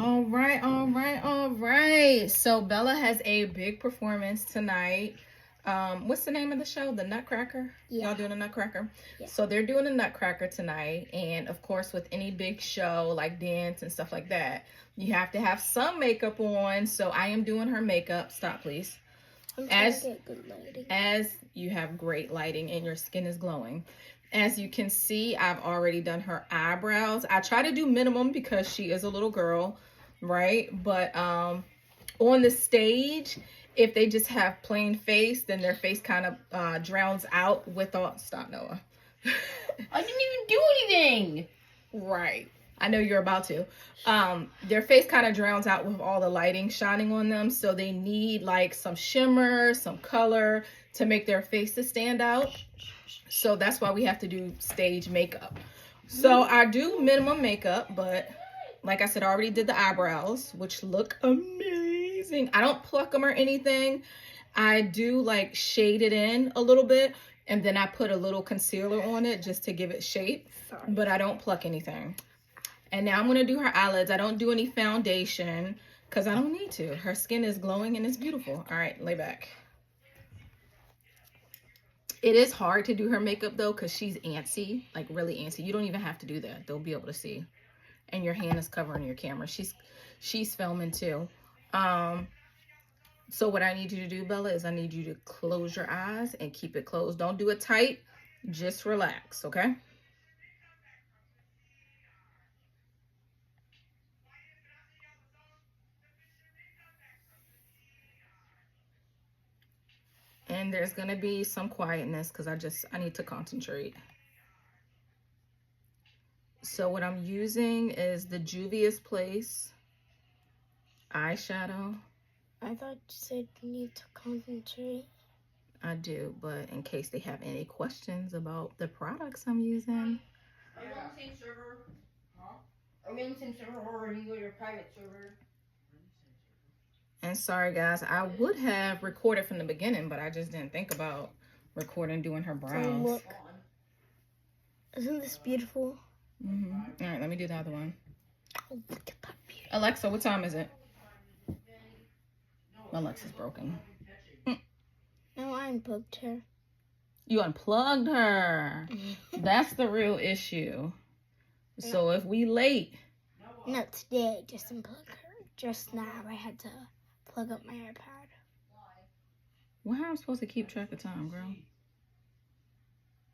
All right. So Bella has a big performance tonight. What's the name of the show? The Nutcracker? Yeah. Y'all doing a Nutcracker? Yeah. So they're doing a Nutcracker tonight. And of course, with any big show like dance and stuff like that, you have to have some makeup on. So I am doing her makeup. Stop, please. I'm trying to get good lighting. As you have great lighting and your skin is glowing. As you can see, I've already done her eyebrows. I try to do minimum because she is a little girl, right? But on the stage, if they just have plain face, then their face kind of drowns out with all... Stop, Noah. I didn't even do anything. Right. I know you're about to. Their face kind of drowns out with all the lighting shining on them. So they need like some shimmer, some color to make their faces stand out. So that's why we have to do stage makeup. So I do minimum makeup, but like I said, I already did the eyebrows, which look amazing. I don't pluck them or anything. I do like shade it in a little bit, and then I put a little concealer on it just to give it shape. But I don't pluck anything. And now I'm going to do her eyelids. I don't do any foundation because I don't need to. Her skin is glowing and it's beautiful. All right, lay back. It is hard to do her makeup though because she's antsy, like really antsy. You don't even have to do that. They'll be able to see. And your hand is covering your camera. She's filming too. So what I need you to do, Bella, is I need you to close your eyes and keep it closed. Don't do it tight. Just relax, okay? And there's going to be some quietness because I need to concentrate. So what I'm using is the Juvia's Place eyeshadow. I thought you said you need to concentrate. I do, but in case they have any questions about the products I'm using. Are you on the same server? Huh? Are we on the same server or are you on your private server? And sorry guys, I would have recorded from the beginning, but I just didn't think about recording doing her brows. So look. Isn't this beautiful? All right, let me do the other one. Oh, look at that beauty. Alexa, what time is it? Alexa's broken. No, I unplugged her. You unplugged her. That's the real issue. So if we late. Not today, just unplug her. Just now, I had to plug up my iPad. Well, how am I supposed to keep track of time, girl?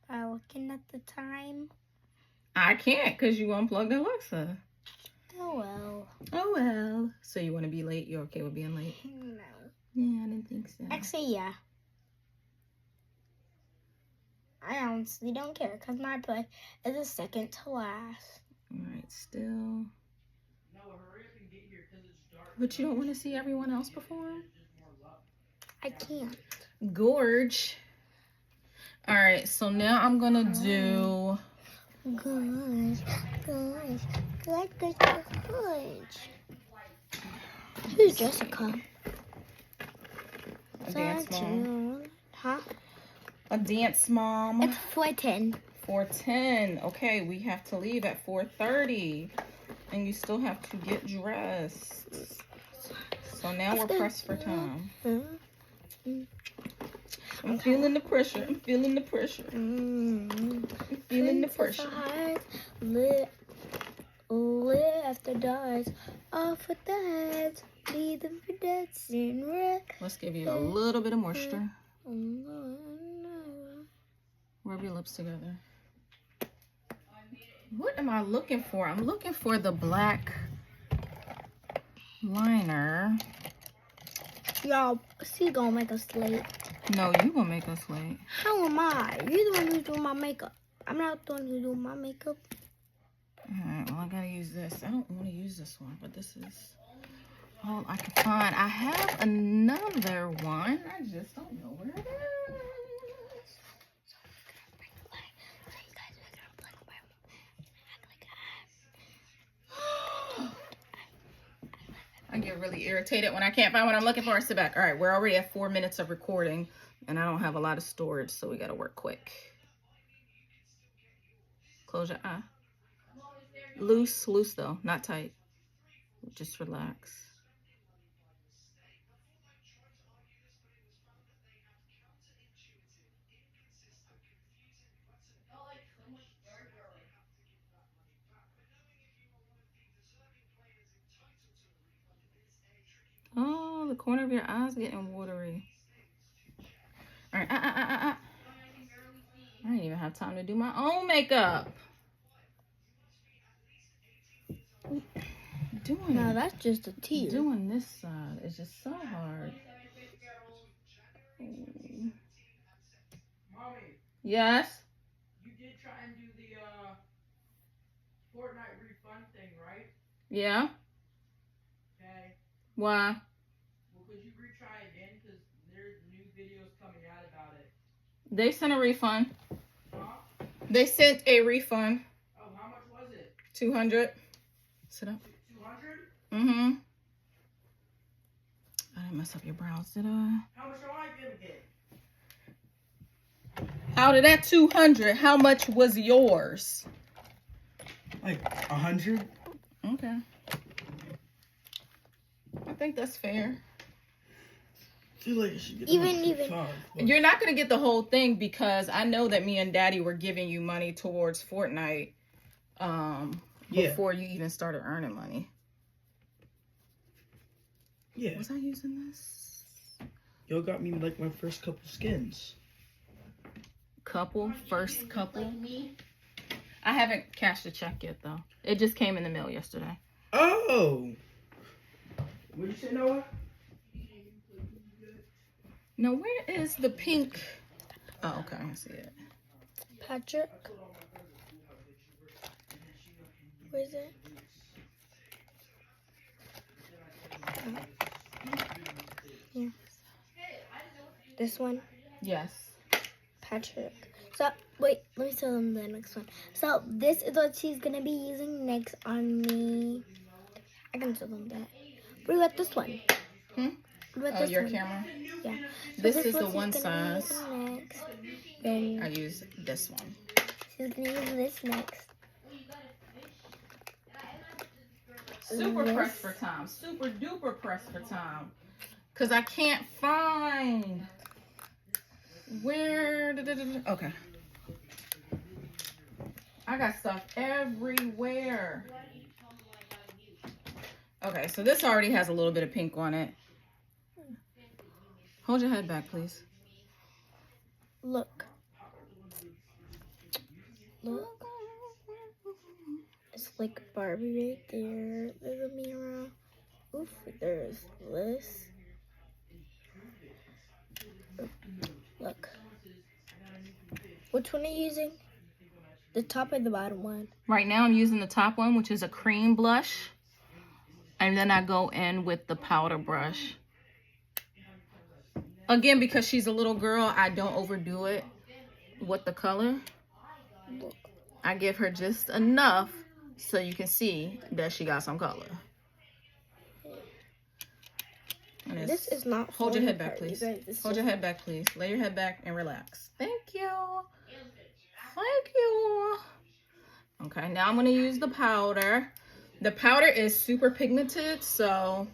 By looking at the time. I can't because you unplugged Alexa. Oh well. Oh well. So you want to be late? You're okay with being late? No. Yeah, I didn't think so. Actually, yeah. I honestly don't care because my play is a second to last. Alright, still. But you don't want to see everyone else perform? I can't. Gorge. Alright, so now I'm going to do... Good. Who's Jessica? A dance mom. Huh? A dance mom. It's 4:10. 4:10. Okay, we have to leave at 4:30. And you still have to get dressed. So now we're pressed for time. I'm feeling the pressure. I'm feeling the pressure. I'm feeling the pressure. Lift the doors off with the heads. Leave them for dancing red. Let's give you a little bit of moisture. Rub your lips together. What am I looking for? I'm looking for the black liner. Y'all, she gonna make us late. No, you gonna make us late. How am I? You're the one who's doing my makeup. I'm not the one who's doing my makeup. Alright, well I gotta use this. I don't want to use this one, but this is all I can find. I have another one. I just don't know where it is. I get really irritated when I can't find what I'm looking for. Sit back. All right, we're already at 4 minutes of recording, and I don't have a lot of storage, so we got to work quick. Close your eye. Loose though, not tight. Just relax. Oh, the corner of your eye's getting watery. All right. I didn't even have time to do my own makeup. No, that's just a tear. Doing this side is just so hard. Mommy, Yes. you did try and do the Fortnite refund thing, right? Yeah. Okay. Why? Well, could you retry again? Because there's new videos coming out about it. They sent a refund. Huh? They sent a refund. Oh, how much was it? 200. Sit up. 200? Mm-hmm. I didn't mess up your brows, did I? How much am I gonna get? Out of that 200, how much was yours? Like 100? Okay. I think that's fair. I feel like I should get Even. You're not going to get the whole thing because I know that me and Daddy were giving you money towards Fortnite before you even started earning money. Yeah. Was I using this? Y'all got me like my first couple skins. First couple. I haven't cashed a check yet though. It just came in the mail yesterday. Oh. What'd you say, Noah? No, where is the pink? Oh, okay, I see it. Patrick. Where is it? Here. This one. Yes. Patrick. So, wait, let me tell them the next one. So, this is what she's gonna be using next on me. I can tell them that. What about this one? Hmm? What about Oh, this your one? camera? Yeah. So This is what the she's one gonna be size. using next. Then I use this one. she's gonna use this next. Super This. pressed for time. Super duper pressed for time. Because I can't find where. Okay. I got stuff everywhere. Okay, so this already has a little bit of pink on it. Hold your head back, please. Look. Look. It's like Barbie right there. There's a mirror. Oof, there's this. Look. Which one are you using? The top or the bottom one? Right now I'm using the top one, which is a cream blush. And then I go in with the powder brush. Again, because she's a little girl, I don't overdo it with the color. Look. I give her just enough so you can see that she got some color. And This is not. Hold your head back, falling please. apart, you guys. Hold your head back, please. Lay your head back and relax. Thank you. Thank you. Okay, now I'm going to use the powder. The powder is super pigmented, so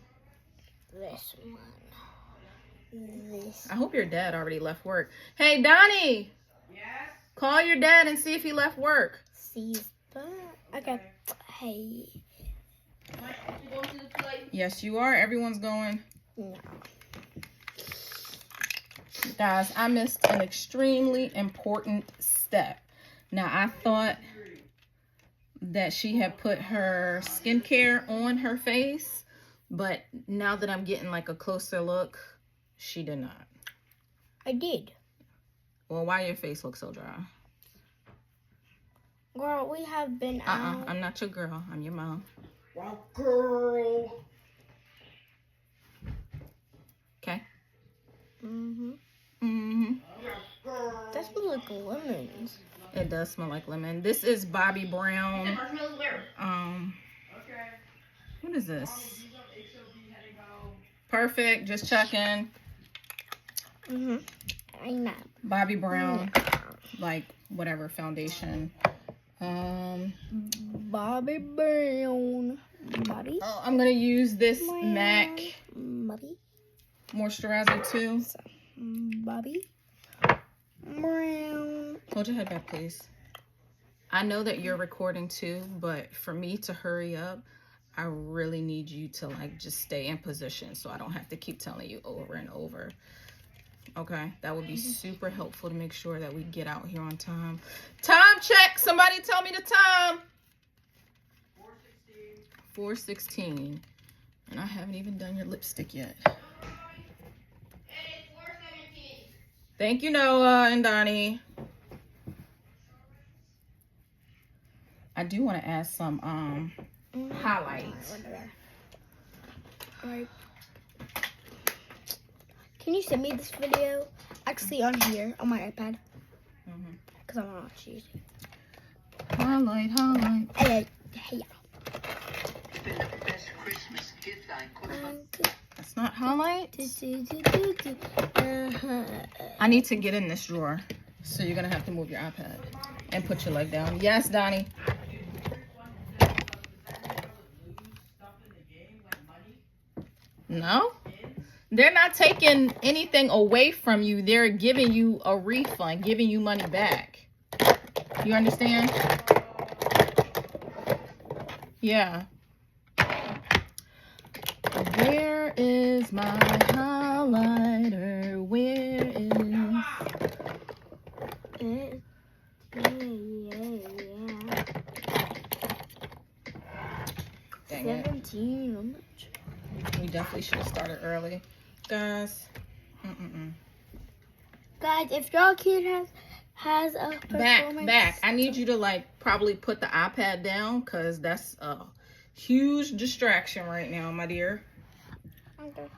This one. This. I hope your dad already left work. Hey, Donnie. Yes? Call your dad and see if he left work. Sees that. Okay. Hey. Yes, you are. Everyone's going. No. Guys, I missed an extremely important step. Now, I thought that she had put her skincare on her face, but now that I'm getting like a closer look, she did not. I did. Well, why your face looks so dry? Girl, we have been out. I'm not your girl. I'm your mom. Wow, girl. Okay? Mm-hmm. Mm-hmm. That smells like lemons. It does smell like lemon. This is Bobbi Brown. Marshmallows where? Okay. What is this? These are HOB heading home. Perfect. Just checking. Mm-hmm. I know. Bobbi Brown, like whatever foundation. Bobbi Brown. Bobby. Oh, I'm gonna use this MAC Bobby. moisturizer too. So, Bobby. Brown. Hold your head back, please. I know that you're recording too, but for me to hurry up, I really need you to like just stay in position so I don't have to keep telling you over and over. Okay, that would be super helpful to make sure that we get out here on time. Time check. Somebody tell me the time. 4:16. And I haven't even done your lipstick yet. Hey, 4:17. Thank you, Noah and Donnie. I do want to add some highlights. Alright. Can you send me this video? Actually, on here, on my iPad. Because I'm not using it. Highlight. Hey. Been the best Christmas gift I could. That's not highlight. I need to get in this drawer. So you're going to have to move your iPad and put your leg down. Yes, Donnie. No? They're not taking anything away from you. They're giving you a refund, giving you money back. You understand? Yeah. Where is my highlighter? Where is... Dang it. 17. We definitely should have started early. Guys. Guys, if your kid has a performance... Back. I need you to like probably put the iPad down because that's a huge distraction right now, my dear. Okay.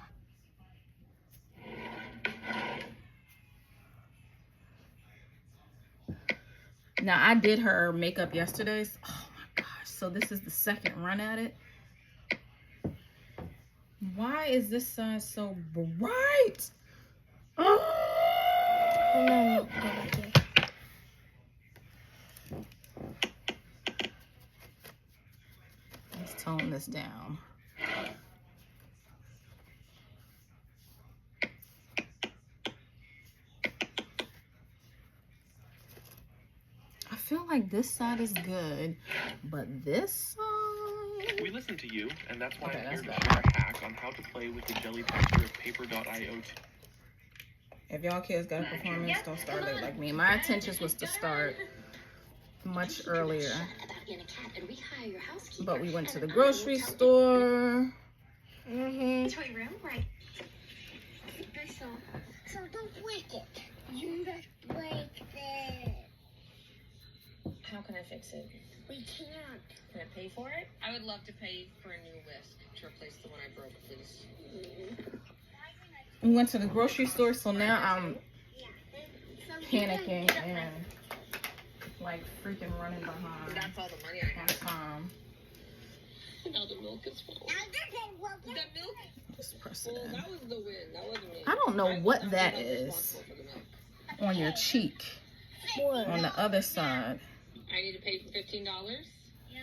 Now, I did her makeup yesterday. Oh my gosh. So this is the second run at it. Why is this side so bright? Oh! No, go back here. Let's tone this down. I feel like this side is good, but this side... We listen to you, and that's why Okay, I'm here that's to share a hack on how to play with the jelly texture of paper.io. If y'all kids got a performance, don't start late like me. My intentions was to start much earlier. But we went to the grocery store. Toy room, right? So don't break it. You just break it. How can I fix it? We can't. Can I pay for it? I would love to pay for a new whisk to replace the one I broke, please. We went to the grocery store, so now I'm panicking and like freaking running behind That's all the money I on have. time. Now the milk is full. The milk? Just press it Well, in. that was the win. That wasn't me. I don't know what I'm that not is responsible for the milk. on your cheek, What? on the other side. I need to pay for $15? Yeah.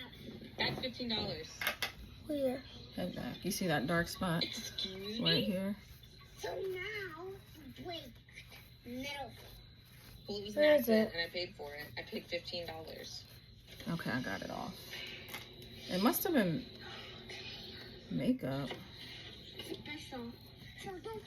That's $15. Where? Head back. You see that dark spot Excuse right me? here? So now, break middle. Well, it was Where an is accident, it? and I paid for it. I paid $15. Okay, I got it off. It must have been makeup. Special. So don't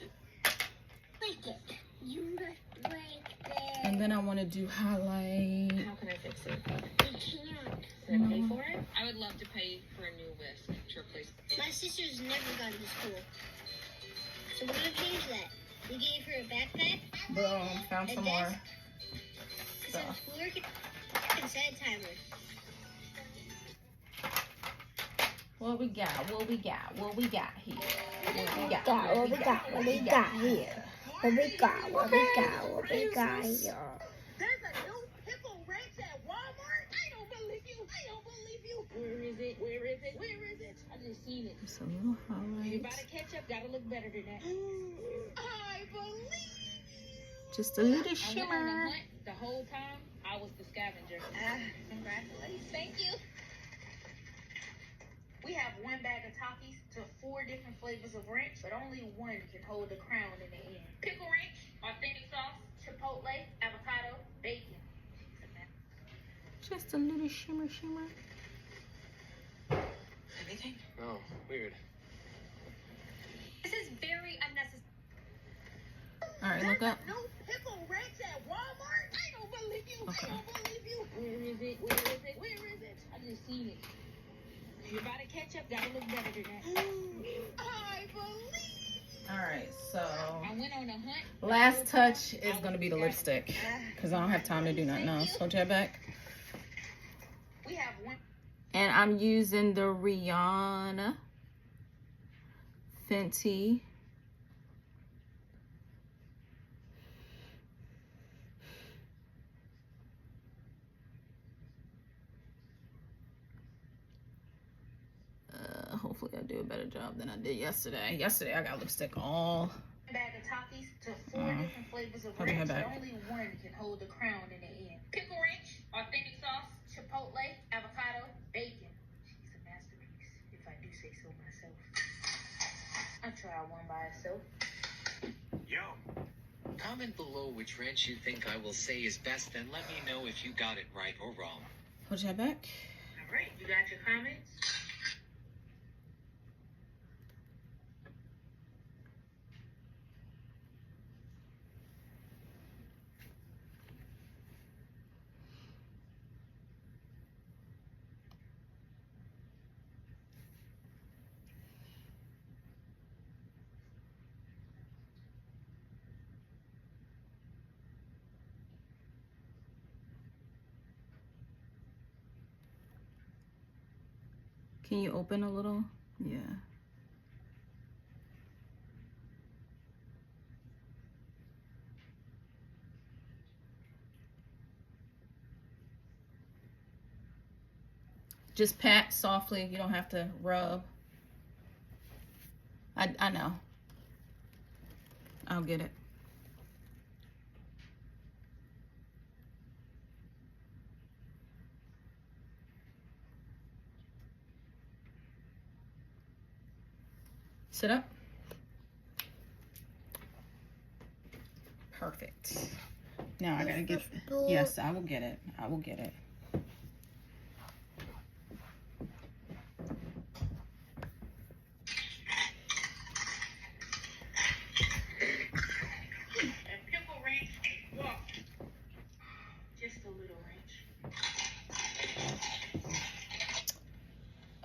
break it. You just break it. And then I want to do highlight. How can I fix it? We can't. Can I pay for it? I would love to pay for a new whisk to replace. My sister's never gone to school. So we're gonna change that. We gave her a backpack. Boom, found some more So stuff. we're gonna set a timer. What we got? What we got? What we got here? What we got? What we got? What we got here? What we got? What we got? What we got here? There's a new pickle ranch at Walmart. I don't believe you. I don't believe you. Where is it? Where is it? Where is it? I just seen it. Just a little You highlight. gotta catch up. Gotta look better than that. I believe you. Just a little I went on the shimmer. hunt the whole time. I was the scavenger. Congratulations. Thank you. We have one bag of Takis to 4 different flavors of ranch, but only one can hold the crown in the end. Pickle ranch, authentic sauce, chipotle, avocado, bacon. Just a little shimmer, shimmer. Anything? Oh, weird. This is very unnecessary. All right, look up. No pickle ranch at Walmart? I don't believe you. Okay. I don't believe you. Where is it? Where is it? Where is it? I just seen it. You're about to catch up. Gotta look better than that. I believe. All right, so I went on a hunt. last touch is gonna be the lipstick because I don't have time to do nothing else. Hold your back. We have one. And I'm using the Rihanna Fenty. Hopefully I do a better job than I did yesterday. Yesterday I got lipstick all. Bag of Takis to 4 different flavors of Hold your ranch, head but back. only one can hold the crown in the end. Pickle ranch, authentic sauce, chipotle, avocado, bacon. She's a masterpiece, if I do say so myself. I tried one by itself. Yo. Comment below which ranch you think I will say is best, and let me know if you got it right or wrong. Hold your head back. All right, you got your comments? Can you open a little? Yeah. Just pat softly. You don't have to rub. I know. I'll get it. Sit up. Perfect. Now I gotta get. Yes, I will get it. I will get it. And pickle ranch, well, just a little ranch.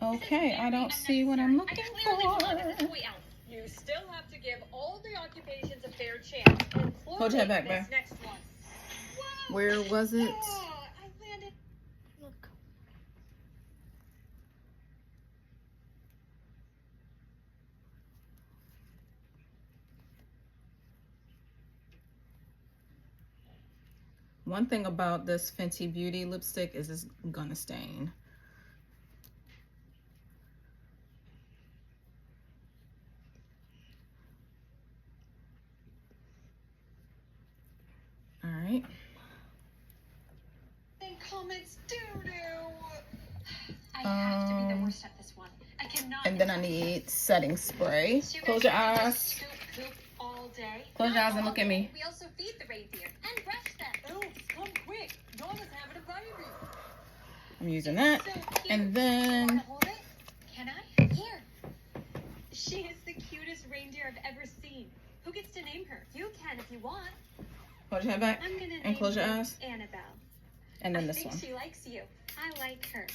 Okay, I don't see what I'm looking for. You still have to give all the occupations a fair chance. Hold your head back, babe. Next one. Where was it? Oh, I landed. Look. One thing about this Fenty Beauty lipstick is it's gonna stain. All right. Comments doo-doo. I have to be the worst at this one. I cannot. And then I need setting spray. Close your eyes. Scoop poop all day. Close your eyes and look at me. We also feed the reindeer and brush them. Oh, come quick. Dawn is having a baby. I'm using that. So cute. And then Wanna hold it? Can I? Here. She is the cutest reindeer I've ever seen. Who gets to name her? You can if you want. hold your head back I'm gonna and name close your her eyes. Annabelle. And then I this think one. she likes you. I like her.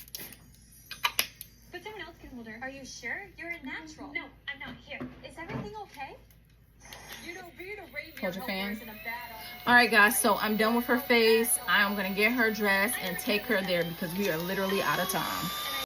But someone else can hold her. Are you sure? You're a natural. No, I'm not. Here. Is everything okay? You know, being a reindeer Hold your fan. isn't a bad option. All right, guys. So I'm done with her face. I'm gonna get her dressed and take her there because we are literally out of time.